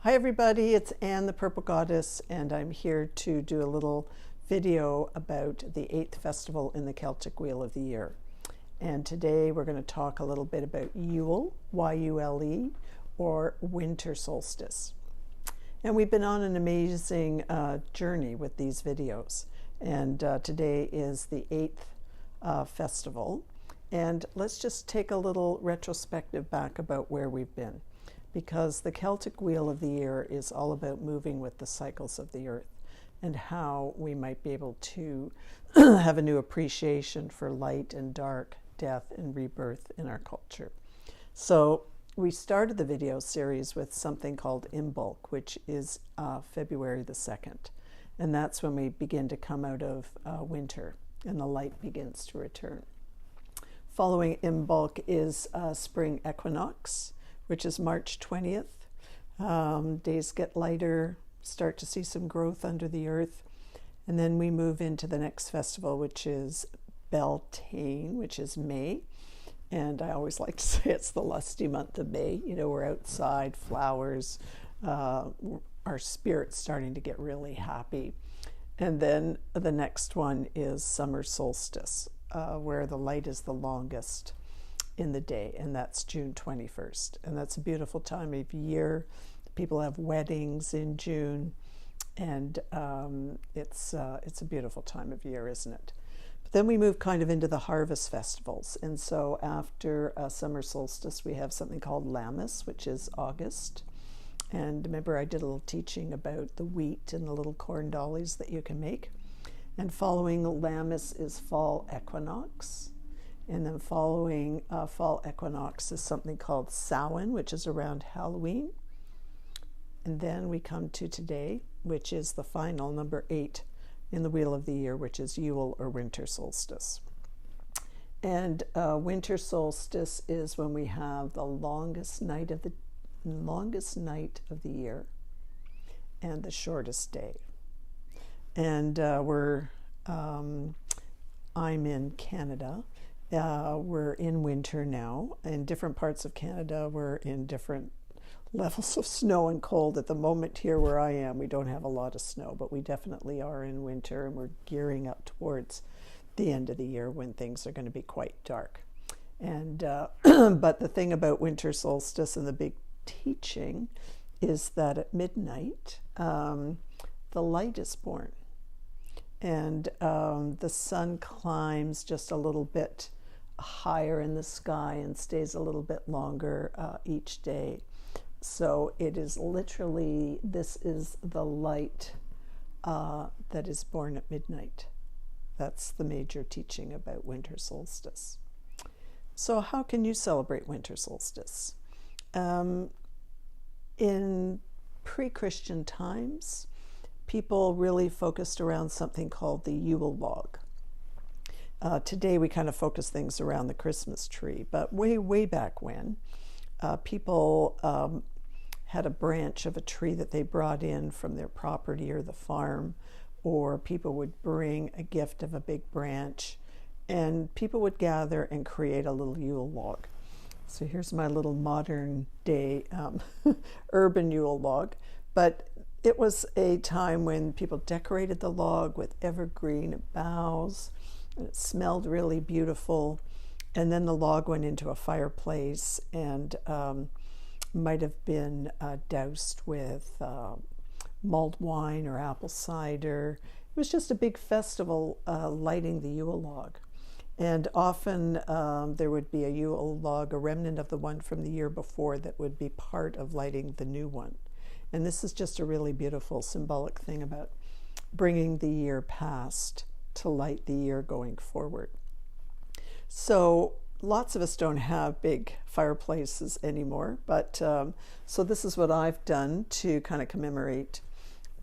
Hi everybody, it's Anne the Purple Goddess, and I'm here to do a little video about the 8th festival in the Celtic Wheel of the Year. And today we're going to talk a little bit about Yule, Y-U-L-E, or winter solstice. And we've been on an amazing journey with these videos. And today is the 8th festival. And let's just take a little retrospective back about where we've been. Because the Celtic Wheel of the Year is all about moving with the cycles of the earth and how we might be able to have a new appreciation for light and dark, death and rebirth in our culture. So we started the video series with something called Imbolc, which is February the 2nd. And that's when we begin to come out of winter and the light begins to return. Following Imbolc is spring equinox, which is March 20th. Days get lighter, start to see some growth under the earth. And then we move into the next festival, which is Beltane, which is May. And I always like to say it's the lusty month of May. You know, we're outside, flowers, our spirit's starting to get really happy. And then the next one is summer solstice, where the light is the longest in the day, and that's June 21st. And that's a beautiful time of year. People have weddings in June, and it's a beautiful time of year, isn't it? But then we move kind of into the harvest festivals. And so after summer solstice, we have something called Lammas, which is August. And remember, I did a little teaching about the wheat and the little corn dollies that you can make. And following Lammas is fall equinox. And then following fall equinox is something called Samhain, which is around Halloween. And then we come to today, which is the final, number 8 in the Wheel of the Year, which is Yule or winter solstice. And winter solstice is when we have the longest night of the year and the shortest day. And I'm in Canada. We're in winter now. In different parts of Canada, we're in different levels of snow and cold. At the moment here where I am, we don't have a lot of snow, but we definitely are in winter, and we're gearing up towards the end of the year when things are going to be quite dark. And but the thing about winter solstice and the big teaching is that at midnight, the light is born. And the sun climbs just a little bit higher in the sky and stays a little bit longer each day. So it is literally, this is the light that is born at midnight. That's the major teaching about winter solstice. So how can you celebrate winter solstice? In pre-Christian times, people really focused around something called the Yule log. Today we kind of focus things around the Christmas tree, but way back when, people had a branch of a tree that they brought in from their property or the farm, or people would bring a gift of a big branch, and people would gather and create a little Yule log. So here's my little modern day urban Yule log, but it was a time when people decorated the log with evergreen boughs, and it smelled really beautiful. And then the log went into a fireplace and might have been doused with mulled wine or apple cider. It was just a big festival lighting the Yule log. And often there would be a Yule log, a remnant of the one from the year before, that would be part of lighting the new one. And this is just a really beautiful symbolic thing about bringing the year past to light the year going forward. So lots of us don't have big fireplaces anymore, but so this is what I've done to kind of commemorate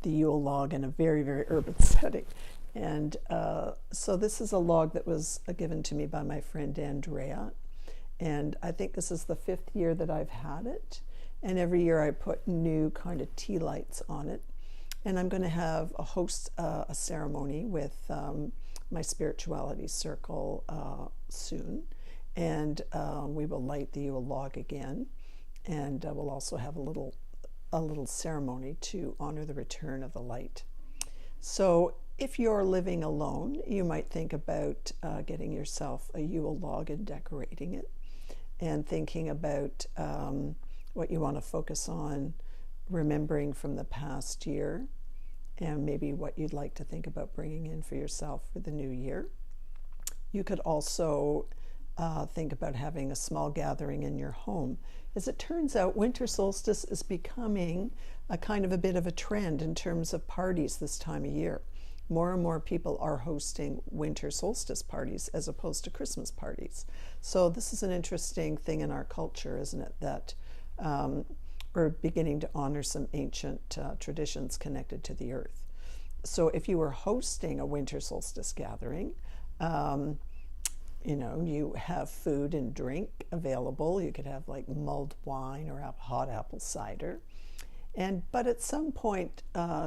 the Yule log in a very, very urban setting. And so this is a log that was given to me by my friend Andrea. And I think this is the 5th year that I've had it. And every year I put new kind of tea lights on it. And I'm going to host a ceremony with my spirituality circle soon. And we will light the Yule log again. And we'll also have a little a little ceremony to honor the return of the light. So if you're living alone, you might think about getting yourself a Yule log and decorating it, and thinking about what you want to focus on, remembering from the past year, and maybe what you'd like to think about bringing in for yourself for the new year. You could also think about having a small gathering in your home. As it turns out, winter solstice is becoming a kind of a bit of a trend in terms of parties this time of year. More and more people are hosting winter solstice parties as opposed to Christmas parties. So this is an interesting thing in our culture, isn't it, that we're beginning to honor some ancient traditions connected to the earth. So if you were hosting a winter solstice gathering, you have food and drink available. You could have like mulled wine or hot apple cider. But at some point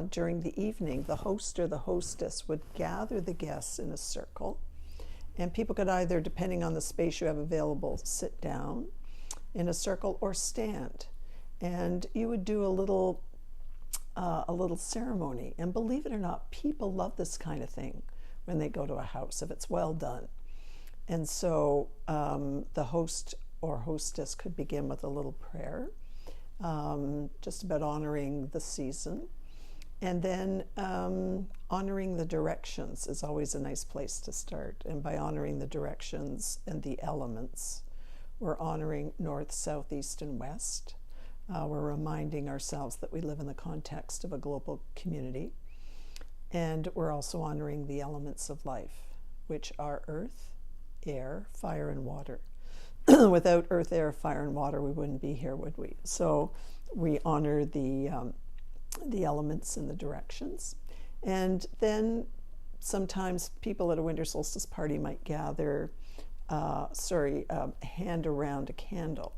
during the evening, the host or the hostess would gather the guests in a circle. And people could either, depending on the space you have available, sit down in a circle or stand. And you would do a little ceremony. And believe it or not, people love this kind of thing when they go to a house, if it's well done. And so the host or hostess could begin with a little prayer, just about honoring the season. And then honoring the directions is always a nice place to start. And by honoring the directions and the elements, we're honoring north, south, east, and west. We're reminding ourselves that we live in the context of a global community. And we're also honoring the elements of life, which are earth, air, fire, and water. Without earth, air, fire, and water, we wouldn't be here, would we? So we honor the elements and the directions. And then sometimes people at a winter solstice party might gather, hand around a candle.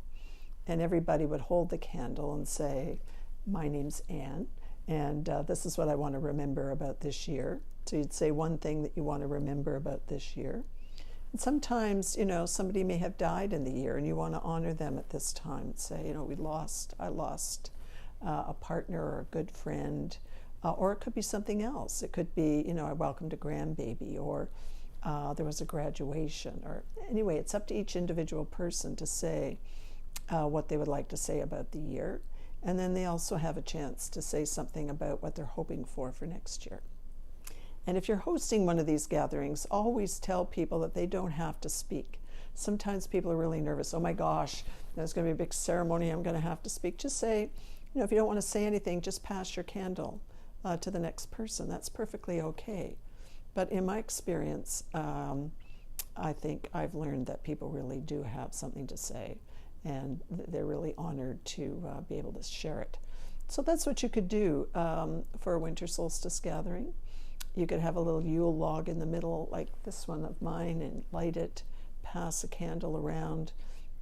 And everybody would hold the candle and say, "My name's Anne, and this is what I want to remember about this year." So you'd say one thing that you want to remember about this year. And sometimes, somebody may have died in the year and you want to honor them at this time. Say, I lost a partner or a good friend, or it could be something else. It could be, I welcomed a grandbaby, or there was a graduation, or anyway, it's up to each individual person to say what they would like to say about the year. And then they also have a chance to say something about what they're hoping for next year. And if you're hosting one of these gatherings, always tell people that they don't have to speak. Sometimes people are really nervous. Oh my gosh, there's going to be a big ceremony, I'm going to have to speak. Just say, if you don't want to say anything, just pass your candle to the next person. That's perfectly okay. But in my experience, I think I've learned that people really do have something to say, and they're really honored to be able to share it. So that's what you could do for a winter solstice gathering. You could have a little Yule log in the middle, like this one of mine, and light it, pass a candle around,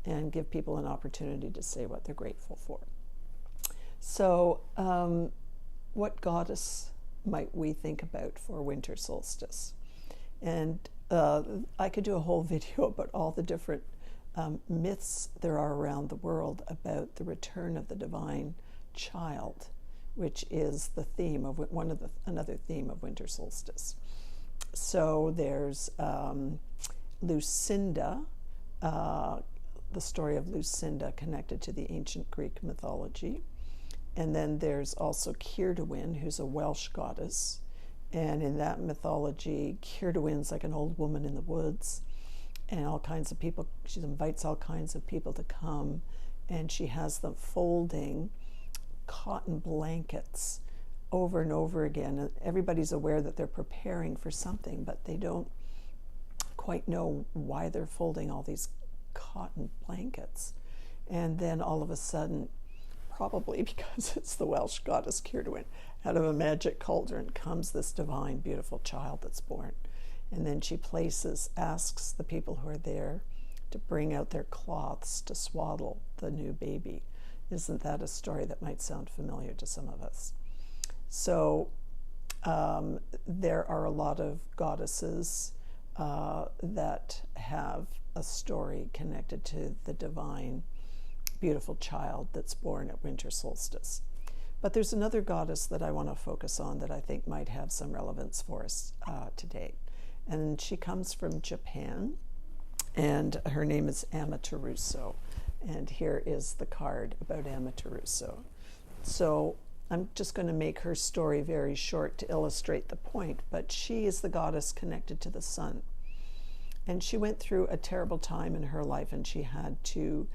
and give people an opportunity to say what they're grateful for. So what goddess might we think about for winter solstice? And I could do a whole video about all the different myths there are around the world about the return of the divine child, which is the theme of another theme of winter solstice. So there's Lucinda, the story of Lucinda connected to the ancient Greek mythology. And then there's also Cyrduin, who's a Welsh goddess. And in that mythology, Cyrduin's like an old woman in the woods, and all kinds of people, she invites all kinds of people to come, and she has them folding cotton blankets over and over again. And everybody's aware that they're preparing for something, but they don't quite know why they're folding all these cotton blankets. And then all of a sudden, probably because it's the Welsh goddess Cyrduin, out of a magic cauldron comes this divine, beautiful child that's born. And then she asks the people who are there to bring out their cloths to swaddle the new baby. Isn't that a story that might sound familiar to some of us? So there are a lot of goddesses that have a story connected to the divine, beautiful child that's born at winter solstice. But there's another goddess that I want to focus on that I think might have some relevance for us today. And she comes from Japan, and her name is Amaterasu. And here is the card about Amaterasu. So I'm just going to make her story very short to illustrate the point, but she is the goddess connected to the sun. And she went through a terrible time in her life, and she had to,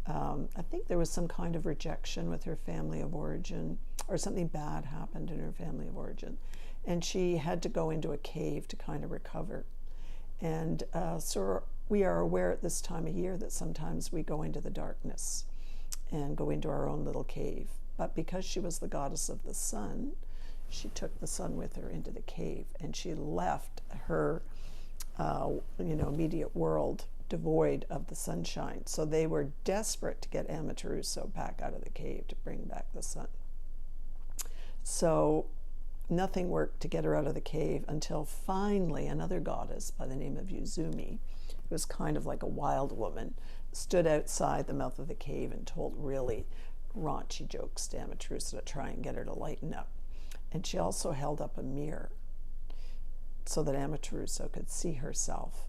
I think there was some kind of rejection with her family of origin, or something bad happened in her family of origin. And she had to go into a cave to kind of recover. And so we are aware at this time of year that sometimes we go into the darkness and go into our own little cave. But because she was the goddess of the sun, she took the sun with her into the cave, and she left her immediate world devoid of the sunshine. So they were desperate to get Amaterasu back out of the cave to bring back the sun. So nothing worked to get her out of the cave until finally another goddess by the name of Yuzumi, who was kind of like a wild woman, stood outside the mouth of the cave and told really raunchy jokes to Amaterasu to try and get her to lighten up. And she also held up a mirror so that Amaterasu could see herself.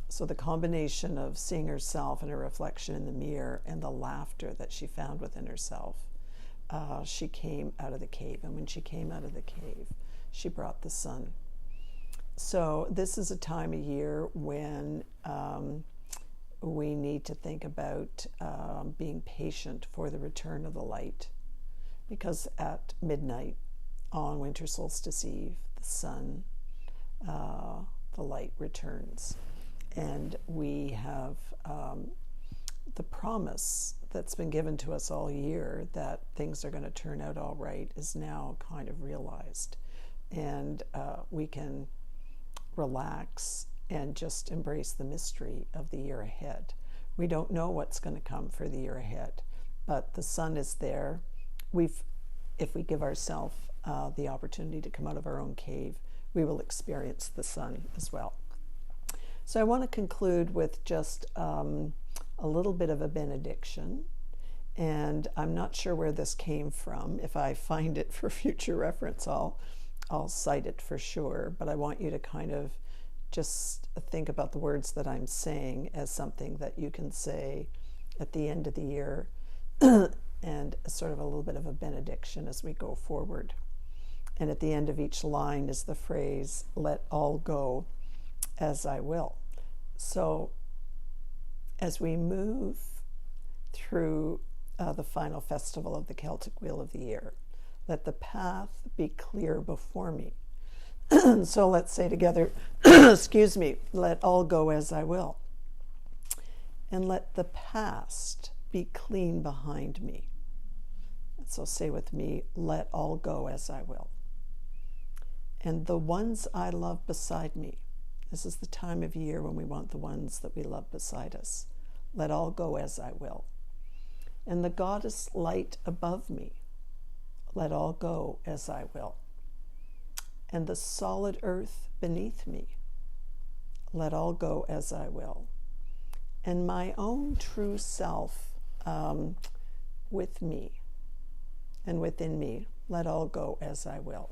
So the combination of seeing herself and her reflection in the mirror and the laughter that she found within herself, she came out of the cave. And when she came out of the cave, she brought the sun. So this is a time of year when we need to think about being patient for the return of the light, because at midnight on winter solstice eve, the sun, the light returns. And we have the promise that's been given to us all year that things are going to turn out all right is now kind of realized. And we can relax and just embrace the mystery of the year ahead. We don't know what's going to come for the year ahead, but the sun is there. If we give ourselves the opportunity to come out of our own cave, we will experience the sun as well. So I want to conclude with just a little bit of a benediction. And I'm not sure where this came from. If I find it for future reference, I'll cite it for sure. But I want you to kind of just think about the words that I'm saying as something that you can say at the end of the year and sort of a little bit of a benediction as we go forward. And at the end of each line is the phrase, "Let all go as I will." So as we move through the final festival of the Celtic Wheel of the Year, let the path be clear before me. So let's say together, excuse me, let all go as I will. And let the past be clean behind me. So say with me, let all go as I will. And the ones I love beside me. This is the time of year when we want the ones that we love beside us. Let all go as I will. And the goddess light above me. Let all go as I will. And the solid earth beneath me. Let all go as I will. And my own true self with me and within me, let all go as I will.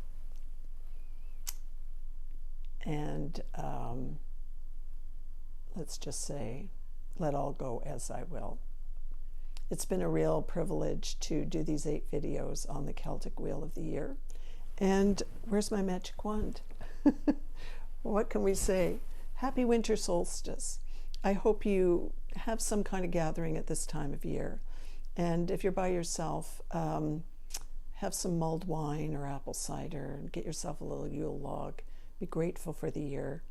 And let's just say, let all go as I will. It's been a real privilege to do these 8 videos on the Celtic Wheel of the Year. And where's my magic wand? What can we say? Happy winter solstice. I hope you have some kind of gathering at this time of year. And if you're by yourself, have some mulled wine or apple cider and get yourself a little Yule log. Be grateful for the year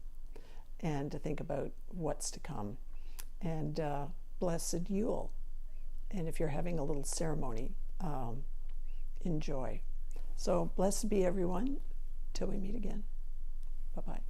and to think about what's to come. And blessed Yule. And if you're having a little ceremony, enjoy. So blessed be everyone. Till we meet again. Bye-bye.